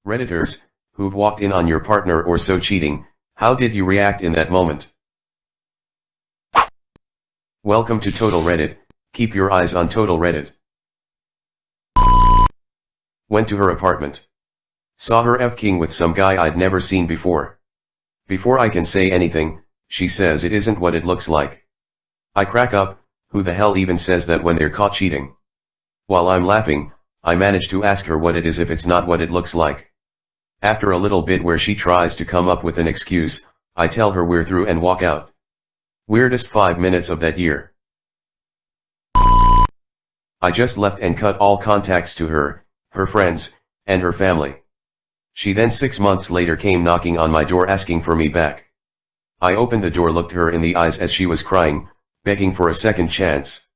Redditors, who've walked in on your partner or so cheating, how did you react in that moment? Welcome to Total Reddit, keep your eyes on Total Reddit. Went to her apartment. Saw her f-king with some guy I'd never seen before. Before I can say anything, she says it isn't what it looks like. I crack up, who the hell even says that when they're caught cheating? While I'm laughing, I manage to ask her what it is if it's not what it looks like. After a little bit where she tries to come up with an excuse, I tell her we're through and walk out. Weirdest 5 minutes of that year. I just left and cut all contacts to her, her friends, and her family. She then 6 months later came knocking on my door asking for me back. I opened the door, looked her in the eyes as she was crying, begging for a second chance.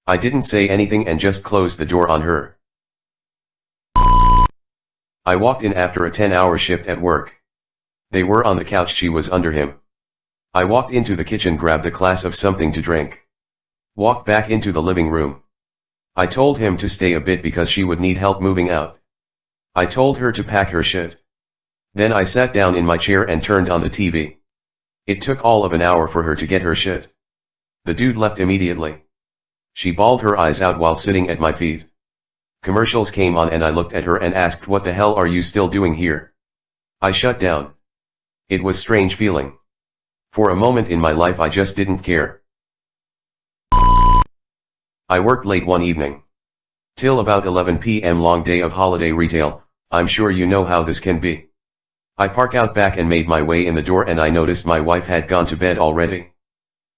I didn't say anything and just closed the door on her. I walked in after a 10-hour shift at work. They were on the couch, she was under him. I walked into the kitchen, grabbed a glass of something to drink. Walked back into the living room. I told him to stay a bit because she would need help moving out. I told her to pack her shit. Then I sat down in my chair and turned on the TV. It took all of an hour for her to get her shit. The dude left immediately. She bawled her eyes out while sitting at my feet. Commercials came on and I looked at her and asked, "What the hell are you still doing here?" I shut down. It was strange feeling. For a moment in my life I just didn't care. I worked late one evening. Till about 11 p.m. long day of holiday retail, I'm sure you know how this can be. I park out back and made my way in the door and I noticed my wife had gone to bed already.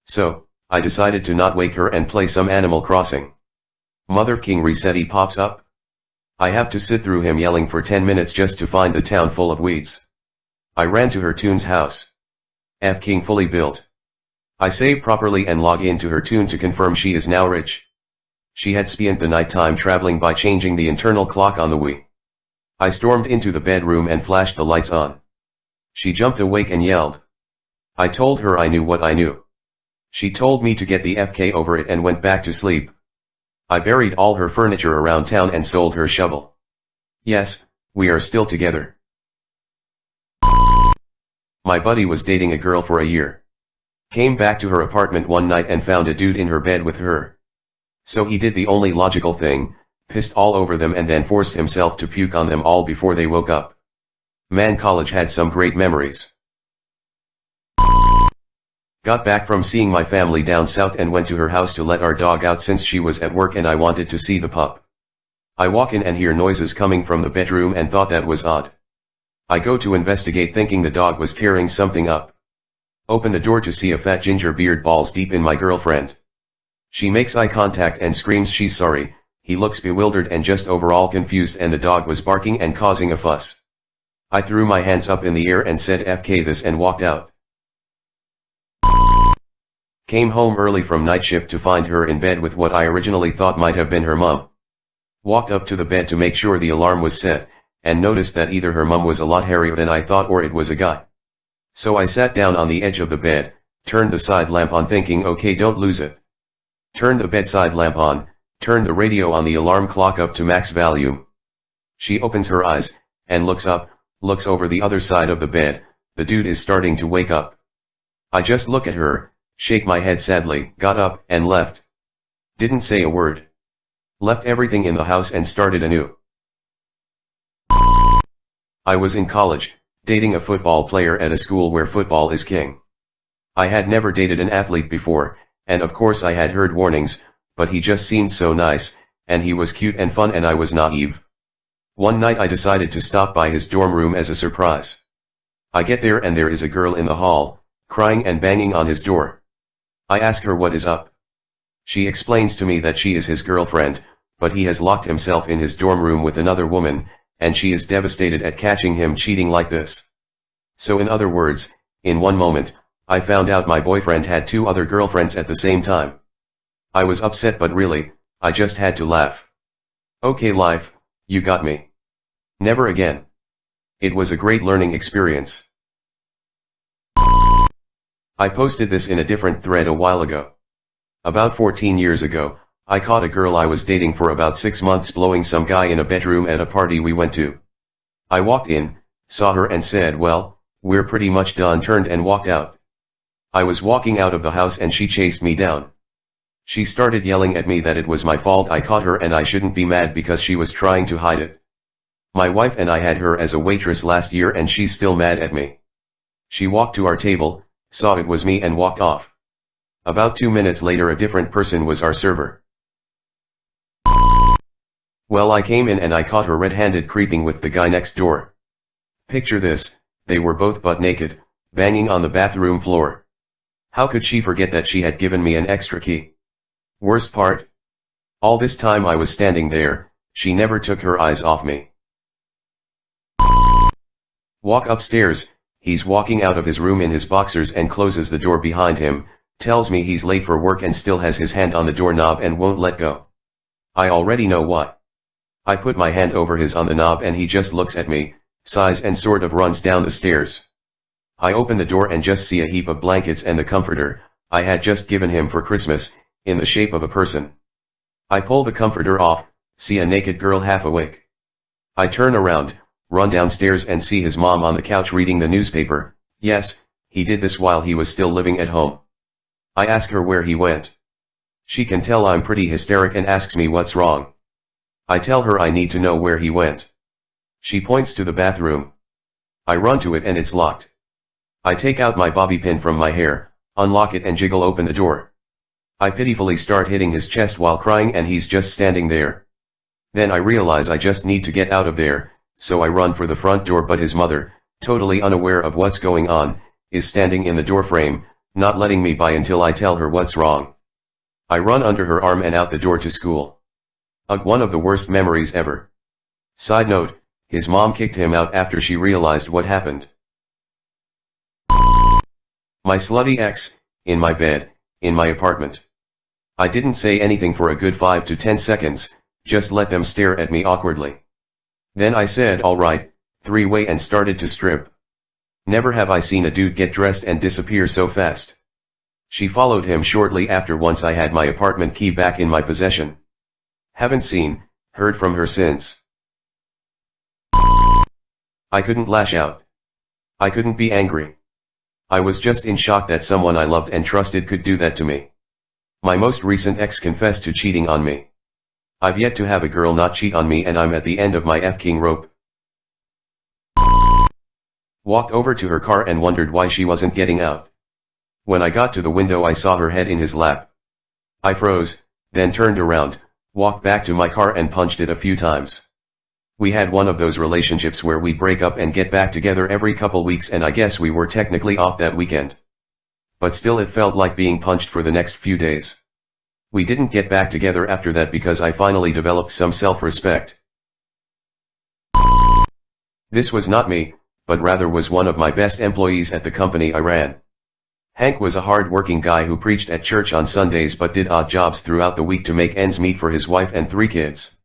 So, I decided to not wake her and play some Animal Crossing. Mother King Resetti pops up. I have to sit through him yelling for 10 minutes just to find the town full of weeds. I ran to her tune's house. F King fully built. I save properly and log into her tune to confirm she is now rich. She had spent the night time traveling by changing the internal clock on the Wii. I stormed into the bedroom and flashed the lights on. She jumped awake and yelled. I told her I knew what I knew. She told me to get the FK over it and went back to sleep. I buried all her furniture around town and sold her shovel. Yes, we are still together. My buddy was dating a girl for a year. Came back to her apartment one night and found a dude in her bed with her. So he did the only logical thing, pissed all over them and then forced himself to puke on them all before they woke up. Man, college had some great memories. Got back from seeing my family down south and went to her house to let our dog out since she was at work and I wanted to see the pup. I walk in and hear noises coming from the bedroom and thought that was odd. I go to investigate thinking the dog was tearing something up. Open the door to see a fat ginger beard balls deep in my girlfriend. She makes eye contact and screams she's sorry. He looks bewildered and just overall confused and the dog was barking and causing a fuss. I threw my hands up in the air and said FK this and walked out. Came home early from night shift to find her in bed with what I originally thought might have been her mum. Walked up to the bed to make sure the alarm was set, and noticed that either her mum was a lot hairier than I thought or it was a guy. So I sat down on the edge of the bed, turned the side lamp on thinking okay don't lose it. Turned the bedside lamp on, turned the radio on the alarm clock up to max volume. She opens her eyes, and looks up, looks over the other side of the bed, the dude is starting to wake up. I just look at her, shake my head sadly, got up, and left. Didn't say a word. Left everything in the house and started anew. I was in college, dating a football player at a school where football is king. I had never dated an athlete before, and of course I had heard warnings, but he just seemed so nice, and he was cute and fun and I was naive. One night I decided to stop by his dorm room as a surprise. I get there and there is a girl in the hall, crying and banging on his door. I ask her what is up. She explains to me that she is his girlfriend, but he has locked himself in his dorm room with another woman, and she is devastated at catching him cheating like this. So in other words, in one moment, I found out my boyfriend had 2 other girlfriends at the same time. I was upset but really, I just had to laugh. Okay life, you got me. Never again. It was a great learning experience. I posted this in a different thread a while ago. About 14 years ago, I caught a girl I was dating for about 6 months blowing some guy in a bedroom at a party we went to. I walked in, saw her and said, well, we're pretty much done, turned and walked out. I was walking out of the house and she chased me down. She started yelling at me that it was my fault I caught her and I shouldn't be mad because she was trying to hide it. My wife and I had her as a waitress last year and she's still mad at me. She walked to our table, saw it was me and walked off. About 2 minutes later a different person was our server. Well, I came in and I caught her red-handed creeping with the guy next door. Picture this, they were both butt naked, banging on the bathroom floor. How could she forget that she had given me an extra key? Worst part? All this time I was standing there, she never took her eyes off me. Walk upstairs, he's walking out of his room in his boxers and closes the door behind him, tells me he's late for work and still has his hand on the doorknob and won't let go. I already know why. I put my hand over his on the knob and he just looks at me, sighs and sort of runs down the stairs. I open the door and just see a heap of blankets and the comforter I had just given him for Christmas, in the shape of a person. I pull the comforter off, see a naked girl half awake. I turn around, run downstairs and see his mom on the couch reading the newspaper. Yes, he did this while he was still living at home. I ask her where he went. She can tell I'm pretty hysteric and asks me what's wrong. I tell her I need to know where he went. She points to the bathroom. I run to it and it's locked. I take out my bobby pin from my hair, unlock it and jiggle open the door. I pitifully start hitting his chest while crying and he's just standing there. Then I realize I just need to get out of there, so I run for the front door, but his mother, totally unaware of what's going on, is standing in the doorframe, not letting me by until I tell her what's wrong. I run under her arm and out the door to school. Ugh, one of the worst memories ever. Side note, his mom kicked him out after she realized what happened. My slutty ex, in my bed, in my apartment. I didn't say anything for a good 5 to 10 seconds, just let them stare at me awkwardly. Then I said alright, 3-way and started to strip. Never have I seen a dude get dressed and disappear so fast. She followed him shortly after once I had my apartment key back in my possession. Haven't seen, heard from her since. I couldn't lash out. I couldn't be angry. I was just in shock that someone I loved and trusted could do that to me. My most recent ex confessed to cheating on me. I've yet to have a girl not cheat on me and I'm at the end of my F-king rope. Walked over to her car and wondered why she wasn't getting out. When I got to the window I saw her head in his lap. I froze, then turned around, walked back to my car and punched it a few times. We had one of those relationships where we break up and get back together every couple weeks, and I guess we were technically off that weekend. But still it felt like being punched for the next few days. We didn't get back together after that because I finally developed some self-respect. This was not me, but rather was one of my best employees at the company I ran. Hank was a hard-working guy who preached at church on Sundays but did odd jobs throughout the week to make ends meet for his wife and 3 kids.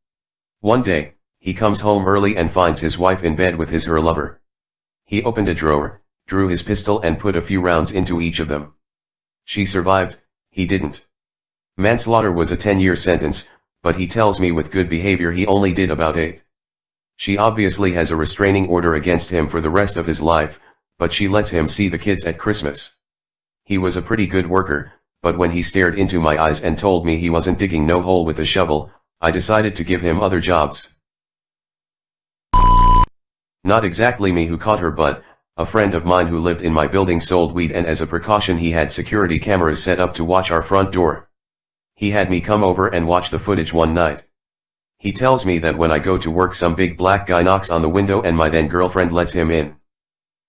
One day, he comes home early and finds his wife in bed with her lover. He opened a drawer, drew his pistol and put a few rounds into each of them. She survived, he didn't. Manslaughter was a 10-year sentence, but he tells me with good behavior he only did about 8. She obviously has a restraining order against him for the rest of his life, but she lets him see the kids at Christmas. He was a pretty good worker, but when he stared into my eyes and told me he wasn't digging no hole with a shovel, I decided to give him other jobs. Not exactly me who caught her, but a friend of mine who lived in my building sold weed, and as a precaution he had security cameras set up to watch our front door. He had me come over and watch the footage one night. He tells me that when I go to work some big black guy knocks on the window and my then girlfriend lets him in.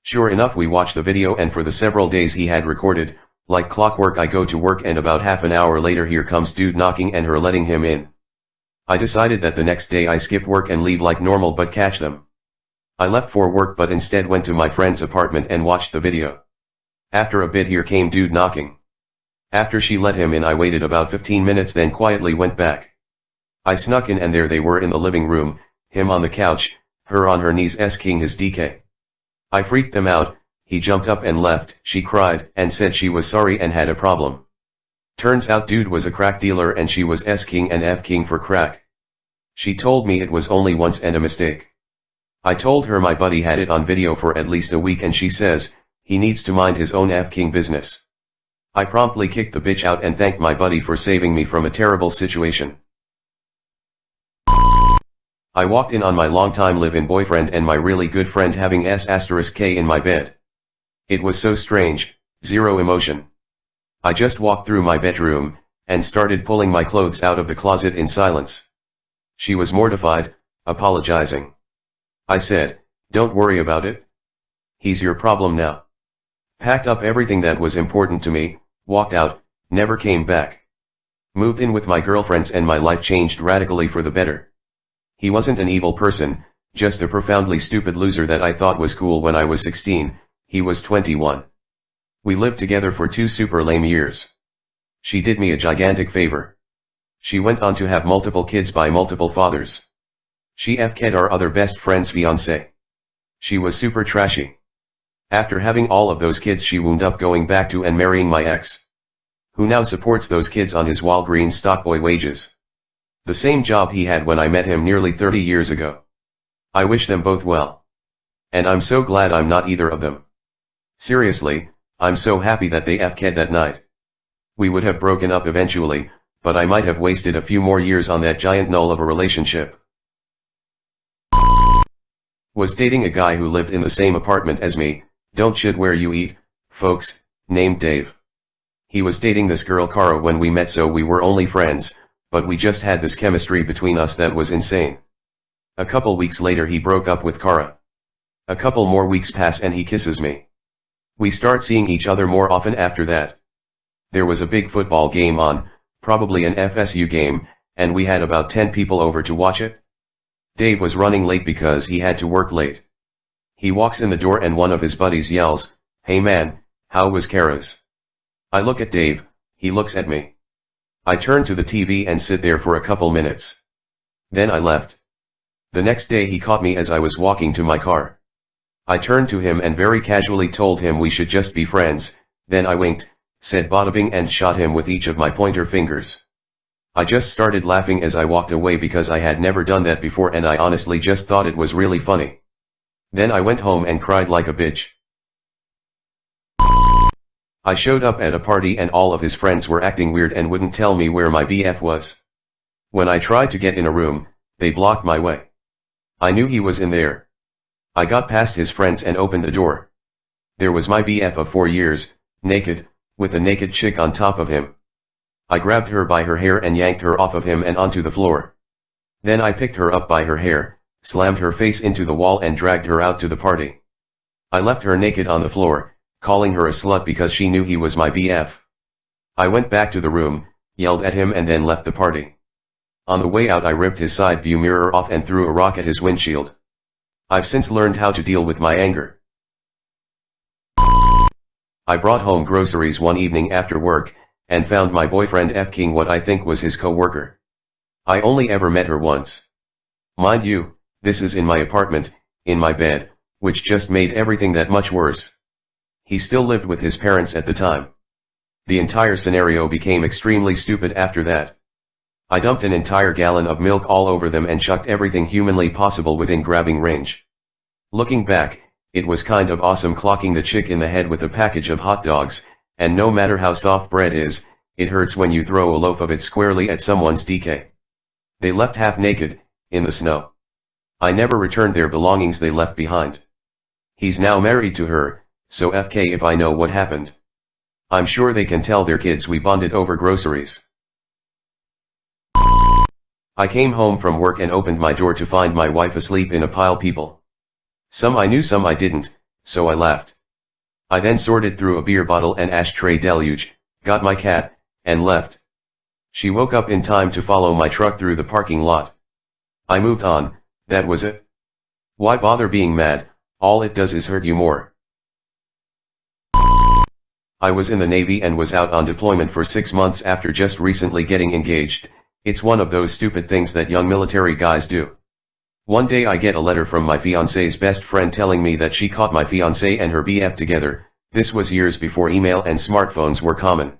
Sure enough, we watch the video, and for the several days he had recorded, like clockwork I go to work and about half an hour later here comes dude knocking and her letting him in. I decided that the next day I skip work and leave like normal but catch them. I left for work but instead went to my friend's apartment and watched the video. After a bit here came dude knocking. After she let him in I waited about 15 minutes then quietly went back. I snuck in and there they were in the living room, him on the couch, her on her knees s-king his DK. I freaked them out, he jumped up and left, she cried and said she was sorry and had a problem. Turns out dude was a crack dealer and she was s-king and f-king for crack. She told me it was only once and a mistake. I told her my buddy had it on video for at least a week and she says, he needs to mind his own F-king business. I promptly kicked the bitch out and thanked my buddy for saving me from a terrible situation. I walked in on my longtime live-in boyfriend and my really good friend having S**K in my bed. It was so strange, zero emotion. I just walked through my bedroom, and started pulling my clothes out of the closet in silence. She was mortified, apologizing. I said, don't worry about it. He's your problem now. Packed up everything that was important to me, walked out, never came back. Moved in with my girlfriends and my life changed radically for the better. He wasn't an evil person, just a profoundly stupid loser that I thought was cool when I was 16, he was 21. We lived together for 2 super lame years. She did me a gigantic favor. She went on to have multiple kids by multiple fathers. She F-ked our other best friend's fiancé. She was super trashy. After having all of those kids she wound up going back to and marrying my ex. Who now supports those kids on his Walgreens stockboy wages. The same job he had when I met him nearly 30 years ago. I wish them both well. And I'm so glad I'm not either of them. Seriously, I'm so happy that they F-ked that night. We would have broken up eventually, but I might have wasted a few more years on that giant null of a relationship. Was dating a guy who lived in the same apartment as me, don't shit where you eat, folks, named Dave. He was dating this girl Cara when we met, so we were only friends, but we just had this chemistry between us that was insane. A couple weeks later he broke up with Cara. A couple more weeks pass and he kisses me. We start seeing each other more often after that. There was a big football game on, probably an FSU game, and we had about 10 people over to watch it. Dave was running late because he had to work late. He walks in the door and one of his buddies yells, "Hey man, how was Cara's?" I look at Dave, he looks at me. I turn to the TV and sit there for a couple minutes. Then I left. The next day he caught me as I was walking to my car. I turned to him and very casually told him we should just be friends, then I winked, said bada bing and shot him with each of my pointer fingers. I just started laughing as I walked away because I had never done that before and I honestly just thought it was really funny. Then I went home and cried like a bitch. I showed up at a party and all of his friends were acting weird and wouldn't tell me where my BF was. When I tried to get in a room, they blocked my way. I knew he was in there. I got past his friends and opened the door. There was my BF of 4 years, naked, with a naked chick on top of him. I grabbed her by her hair and yanked her off of him and onto the floor. Then I picked her up by her hair, slammed her face into the wall and dragged her out to the party. I left her naked on the floor, calling her a slut because she knew he was my BF. I went back to the room, yelled at him and then left the party. On the way out I ripped his side view mirror off and threw a rock at his windshield. I've since learned how to deal with my anger. I brought home groceries one evening after work, and found my boyfriend F-king what I think was his co-worker. I only ever met her once. Mind you, this is in my apartment, in my bed, which just made everything that much worse. He still lived with his parents at the time. The entire scenario became extremely stupid after that. I dumped an entire gallon of milk all over them and chucked everything humanly possible within grabbing range. Looking back, it was kind of awesome clocking the chick in the head with a package of hot dogs, and no matter how soft bread is, it hurts when you throw a loaf of it squarely at someone's DK. They left half naked, in the snow. I never returned their belongings they left behind. He's now married to her, so FK if I know what happened. I'm sure they can tell their kids we bonded over groceries. I came home from work and opened my door to find my wife asleep in a pile of people. Some I knew, some I didn't, so I laughed. I then sorted through a beer bottle and ashtray deluge, got my cat, and left. She woke up in time to follow my truck through the parking lot. I moved on, that was it. Why bother being mad, all it does is hurt you more. I was in the Navy and was out on deployment for 6 months after just recently getting engaged. It's one of those stupid things that young military guys do. One day I get a letter from my fiance's best friend telling me that she caught my fiance and her BF together. This was years before email and smartphones were common.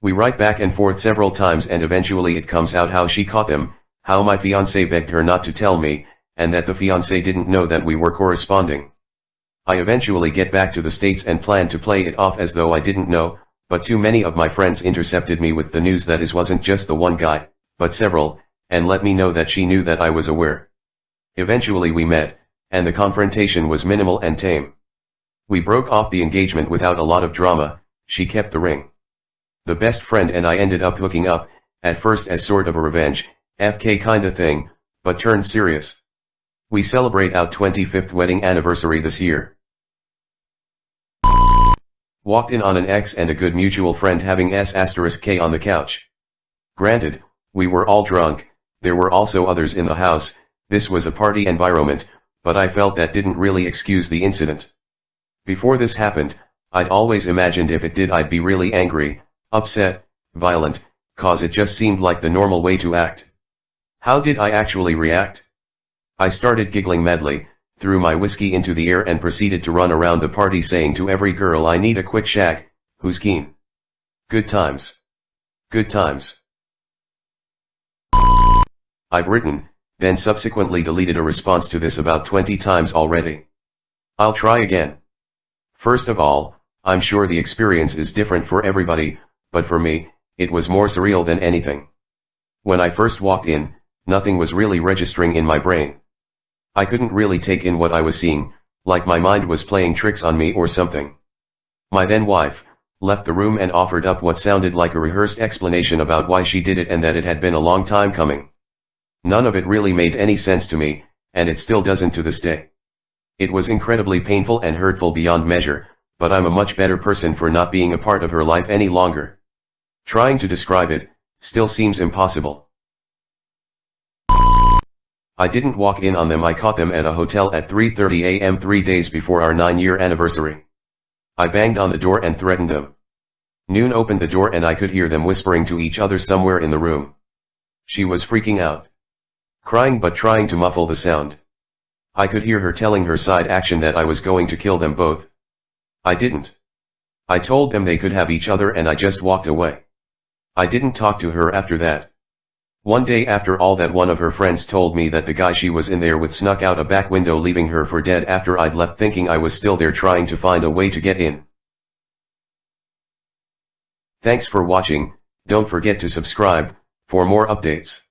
We write back and forth several times and eventually it comes out how she caught them, how my fiance begged her not to tell me, and that the fiancé didn't know that we were corresponding. I eventually get back to the States and plan to play it off as though I didn't know, but too many of my friends intercepted me with the news that it wasn't just the one guy, but several, and let me know that she knew that I was aware. Eventually we met, and the confrontation was minimal and tame. We broke off the engagement without a lot of drama. She kept the ring. The best friend and I ended up hooking up, at first as sort of a revenge, FK kinda thing, but turned serious. We celebrate our 25th wedding anniversary this year. Walked in on an ex and a good mutual friend having S*K on the couch. Granted, we were all drunk, there were also others in the house, this was a party environment, but I felt that didn't really excuse the incident. Before this happened, I'd always imagined if it did I'd be really angry, upset, violent, cause it just seemed like the normal way to act. How did I actually react? I started giggling madly, threw my whiskey into the air and proceeded to run around the party saying to every girl I need a quick shag, who's keen? Good times. Good times. I've written, then subsequently deleted a response to this about 20 times already. I'll try again. First of all, I'm sure the experience is different for everybody, but for me, it was more surreal than anything. When I first walked in, nothing was really registering in my brain. I couldn't really take in what I was seeing, like my mind was playing tricks on me or something. My then wife left the room and offered up what sounded like a rehearsed explanation about why she did it and that it had been a long time coming. None of it really made any sense to me, and it still doesn't to this day. It was incredibly painful and hurtful beyond measure, but I'm a much better person for not being a part of her life any longer. Trying to describe it still seems impossible. I didn't walk in on them, I caught them at a hotel at 3:30 a.m. 3 days before our 9-year anniversary. I banged on the door and threatened them. Noon opened the door and I could hear them whispering to each other somewhere in the room. She was freaking out. Crying but trying to muffle the sound. I could hear her telling her side action that I was going to kill them both. I didn't. I told them they could have each other and I just walked away. I didn't talk to her after that. One day after all that, one of her friends told me that the guy she was in there with snuck out a back window leaving her for dead after I'd left, thinking I was still there trying to find a way to get in. Thanks for watching. Don't forget to subscribe for more updates.